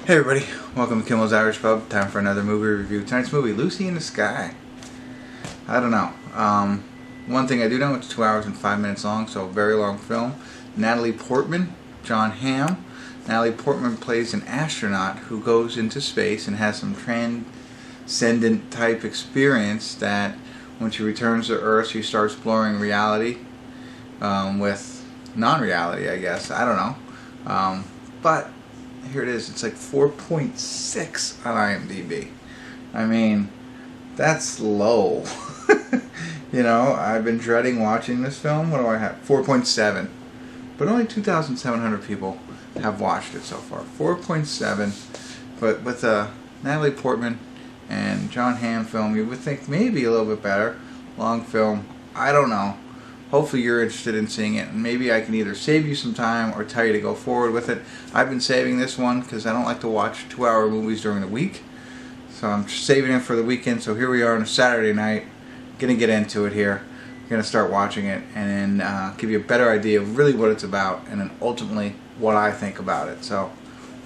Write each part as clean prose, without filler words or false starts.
Hey everybody, welcome to Kimmel's Irish Pub. Time for another movie review. Tonight's movie, Lucy in the Sky. I don't know. One thing I do know, it's 2 hours and 5 minutes long, so a very long film. Natalie Portman, John Hamm. Natalie Portman plays an astronaut who goes into space and has some transcendent type experience that when she returns to Earth, she starts blurring reality with non-reality, I guess. I don't know. But here it is. It's like 4.6 on IMDb. I mean, that's low. You know, I've been dreading watching this film. What do I have? 4.7. But only 2,700 people have watched it so far. 4.7. But with a Natalie Portman and John Hamm film, you would think maybe a little bit better. Long film. I don't know. Hopefully you're interested in seeing it, and maybe I can either save you some time or tell you to go forward with it. I've been saving this one because I don't like to watch 2-hour movies during the week. So I'm saving it for the weekend, so here we are on a Saturday night. Going to get into it here. Going to start watching it and then give you a better idea of really what it's about and then ultimately what I think about it. So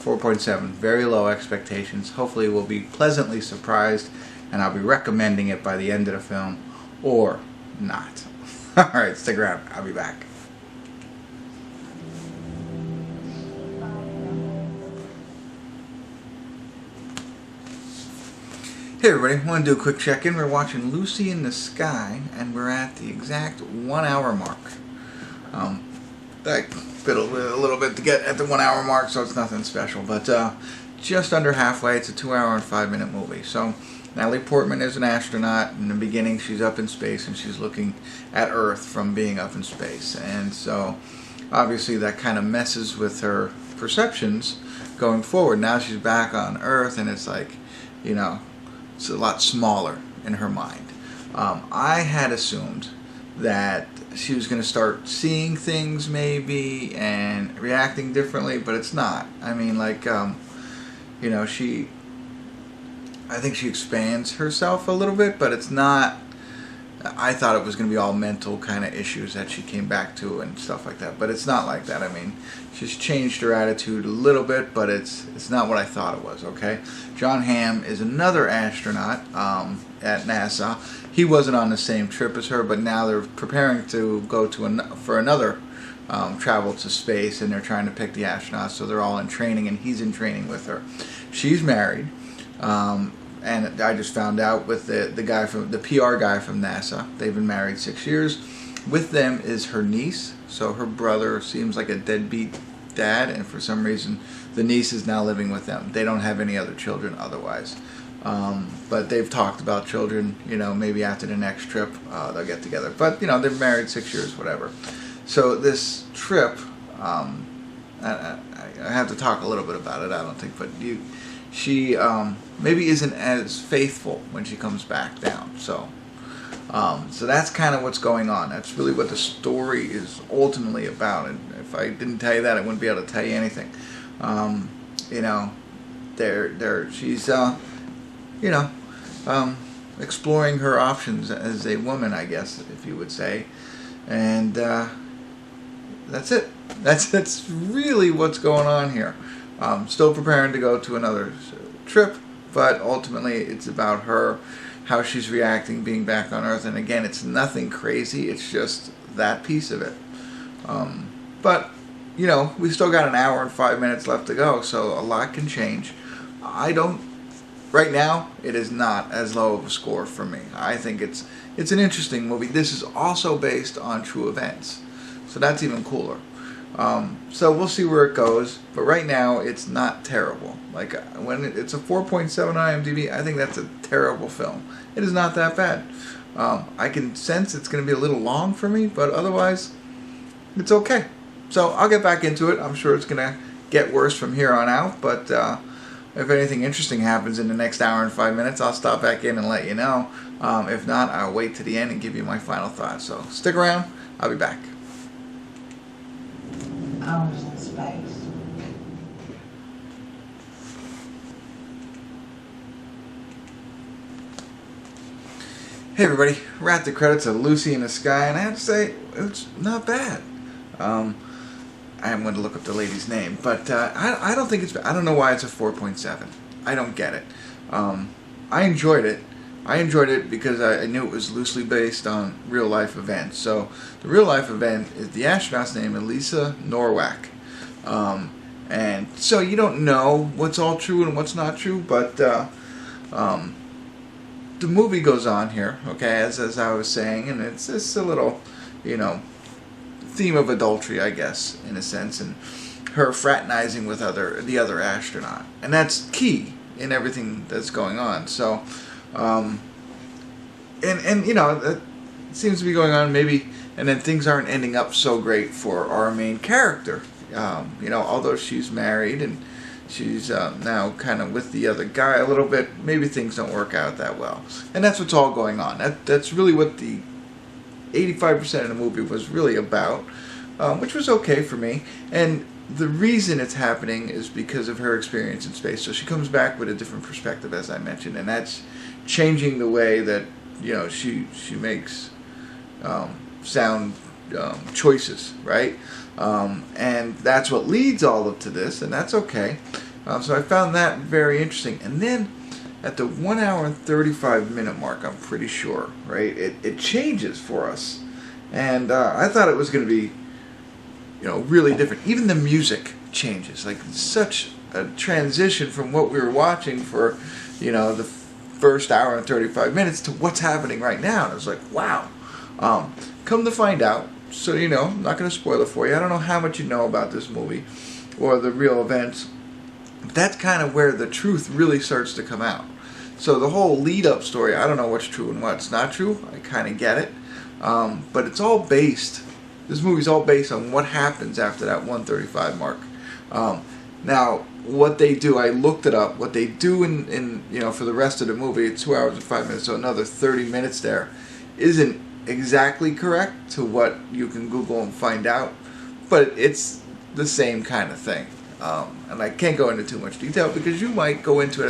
4.7, very low expectations. Hopefully we'll be pleasantly surprised and I'll be recommending it by the end of the film or not. Alright, stick around. I'll be back. Hey everybody, I want to do a quick check-in. We're watching Lucy in the Sky, and we're at the exact 1 hour mark. I fiddled with it a little bit to get at the 1 hour mark, so it's nothing special, but just under halfway. It's a 2 hour and 5 minute movie. So Natalie Portman is an astronaut. In the beginning, she's up in space, and she's looking at Earth from being up in space. And so, obviously, that kind of messes with her perceptions going forward. Now she's back on Earth, and it's like, you know, it's a lot smaller in her mind. I had assumed that she was going to start seeing things maybe and reacting differently, but it's not. I mean, like, you know, I think she expands herself a little bit, but it's not. I thought it was going to be all mental kind of issues that she came back to and stuff like that, but it's not like that. I mean, she's changed her attitude a little bit, but it's not what I thought it was. Okay, John Hamm is another astronaut at NASA. He wasn't on the same trip as her, but now they're preparing to go to for another travel to space, and they're trying to pick the astronauts. So they're all in training, and he's in training with her. She's married. And I just found out with the guy from the PR guy from NASA. They've been married 6 years. With them is her niece. So her brother seems like a deadbeat dad, and for some reason the niece is now living with them. They don't have any other children otherwise. But they've talked about children. You know, maybe after the next trip they'll get together. But you know, they're married 6 years, whatever. So this trip, I have to talk a little bit about it. I don't think, but she maybe isn't as faithful when she comes back down. So that's kind of what's going on. That's really what the story is ultimately about. And if I didn't tell you that, I wouldn't be able to tell you anything. You know, she's you know, exploring her options as a woman, I guess, if you would say. And that's it. That's really what's going on here. Still preparing to go to another trip, but ultimately it's about her, how she's reacting being back on Earth. And again, it's nothing crazy, it's just that piece of it. But you know, we still got 1 hour and 5 minutes left to go, so a lot can change. Right now it is not as low of a score for me. I think it's an interesting movie. This is also based on true events, so that's even cooler. So we'll see where it goes, but right now it's not terrible. Like when it's a 4.7 on IMDb, I think that's a terrible film. It is not that bad. I can sense it's going to be a little long for me, but otherwise it's okay. So I'll get back into it. I'm sure it's going to get worse from here on out, but if anything interesting happens in the next hour and 5 minutes, I'll stop back in and let you know. If not, I'll wait to the end and give you my final thoughts. So stick around. I'll be back. Hours in space. Hey everybody, we're at the credits of Lucy in the Sky, and I have to say, it's not bad. I am going to look up the lady's name, but I don't think it's. I don't know why it's a 4.7. I don't get it. I enjoyed it. I enjoyed it because I knew it was loosely based on real life events. So the real life event is the astronaut's name, Elisa Norwalk. And so you don't know what's all true and what's not true, but the movie goes on here, okay, as I was saying, and it's a little, theme of adultery, I guess, in a sense, and her fraternizing with the other astronaut, and that's key in everything that's going on. So, that seems to be going on maybe, and then things aren't ending up so great for our main character. Although she's married and she's now kind of with the other guy a little bit, maybe things don't work out that well. And that's what's all going on. That's really what the 85% of the movie was really about, which was okay for me. And the reason it's happening is because of her experience in space. So she comes back with a different perspective, as I mentioned, and that's changing the way that she makes sound choices, right? And that's what leads all up to this, and that's okay. So I found that very interesting. And then at the 1 hour and 35 minute mark, I'm pretty sure, right, it changes for us. And I thought it was going to be, really different. Even the music changes. Like, such a transition from what we were watching for, the first hour and 35 minutes to what's happening right now. And I was like, wow. Come to find out, so I'm not going to spoil it for you. I don't know how much you know about this movie or the real events. That's kind of where the truth really starts to come out. So the whole lead-up story, I don't know what's true and what's not true. I kind of get it. But it's all based, this movie's all based on what happens after that 135 mark. Now, what they do, I looked it up, what they do in for the rest of the movie, 2 hours and 5 minutes, so another 30 minutes there, isn't exactly correct to what you can Google and find out, but it's the same kind of thing. And I can't go into too much detail because you might go into it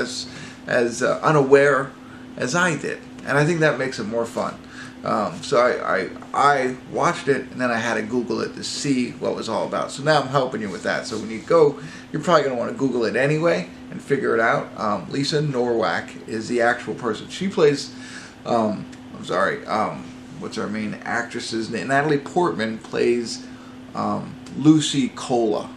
as unaware as I did, and I think that makes it more fun. So I watched it, and then I had to Google it to see what it was all about. So now I'm helping you with that. So when you go, you're probably going to want to Google it anyway and figure it out. Lisa Norwalk is the actual person. She plays, what's our main actress's name? Natalie Portman plays Lucy Cola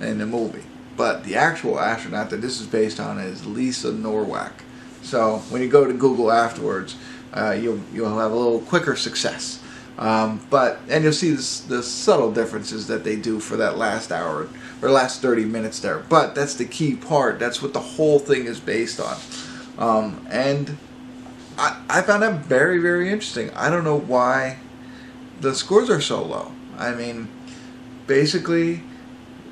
in the movie. But the actual astronaut that this is based on is Lisa Norwalk. So when you go to Google afterwards, you'll have a little quicker success. And you'll see the subtle differences that they do for that last hour or last 30 minutes there. But that's the key part. That's what the whole thing is based on. And I found that very, very interesting. I don't know why the scores are so low. I mean, basically,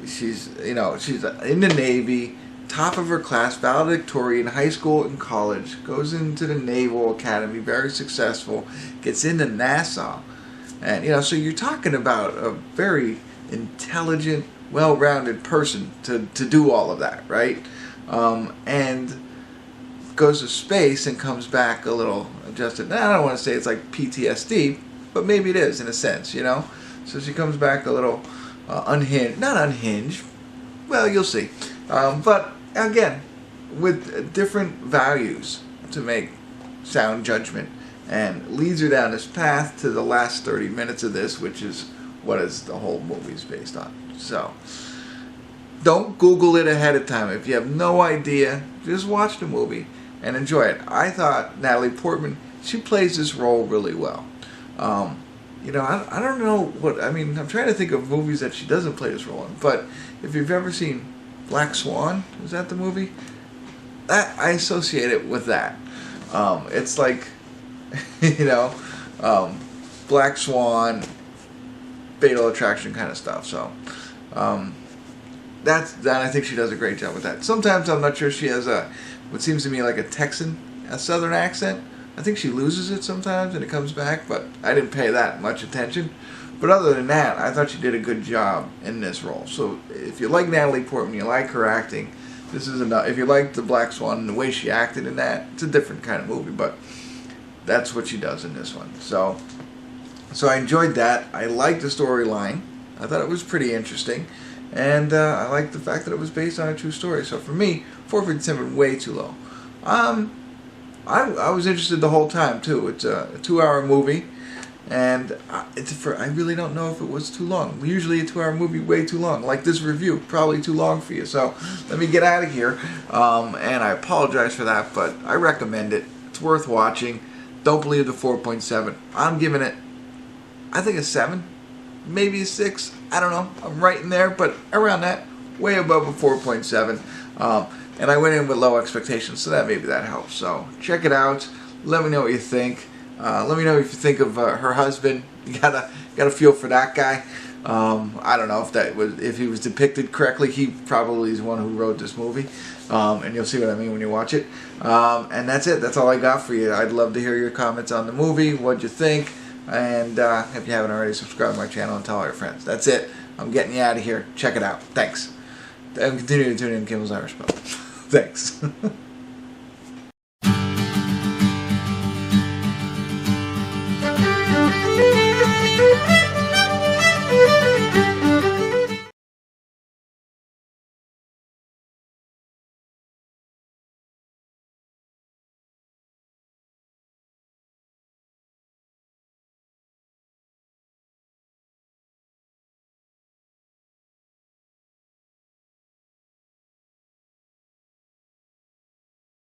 she's in the Navy, top of her class, valedictorian, high school and college, goes into the Naval Academy, very successful, gets into NASA. And, so you're talking about a very intelligent, well-rounded person to do all of that, right? And goes to space and comes back a little adjusted. Now, I don't want to say it's like PTSD, but maybe it is in a sense, So she comes back a little unhinged. Not unhinged. Well, you'll see. But again, with different values to make sound judgment, and leads her down this path to the last 30 minutes of this, which is what is the whole movie's based on. So don't Google it ahead of time. If you have no idea, just watch the movie and enjoy it. I thought Natalie Portman, she plays this role really well. I don't know I'm trying to think of movies that she doesn't play this role in, but if you've ever seen Black Swan, is that the movie? I associate it with that. It's like, Black Swan, Fatal Attraction kind of stuff. So, that I think she does a great job with that. Sometimes I'm not sure she has what seems to me like a southern accent. I think she loses it sometimes and it comes back, but I didn't pay that much attention. But other than that, I thought she did a good job in this role. So if you like Natalie Portman, you like her acting, this is enough. If you like the Black Swan and the way she acted in that, it's a different kind of movie, but that's what she does in this one. So I enjoyed that. I liked the storyline. I thought it was pretty interesting, and I liked the fact that it was based on a true story. So for me, 457 way too low. I was interested the whole time too. It's a 2-hour movie, and I really don't know if it was too long. Usually a 2-hour movie way too long. Like this review, probably too long for you. So let me get out of here, and I apologize for that, but I recommend it. It's worth watching. Don't believe the 4.7. I'm giving it, I think, a 7, maybe a 6. I don't know. I'm right in there, but around that, way above a 4.7. And I went in with low expectations, so maybe that helps. So check it out. Let me know what you think. Let me know if you think of her husband. You gotta feel for that guy. I don't know if he was depicted correctly. He probably is the one who wrote this movie. And you'll see what I mean when you watch it. And that's it. That's all I got for you. I'd love to hear your comments on the movie. What'd you think? And if you haven't already, subscribe to my channel and tell all your friends. That's it. I'm getting you out of here. Check it out. Thanks. And continue to tune in Kimmel's Irish Pub. Thanks.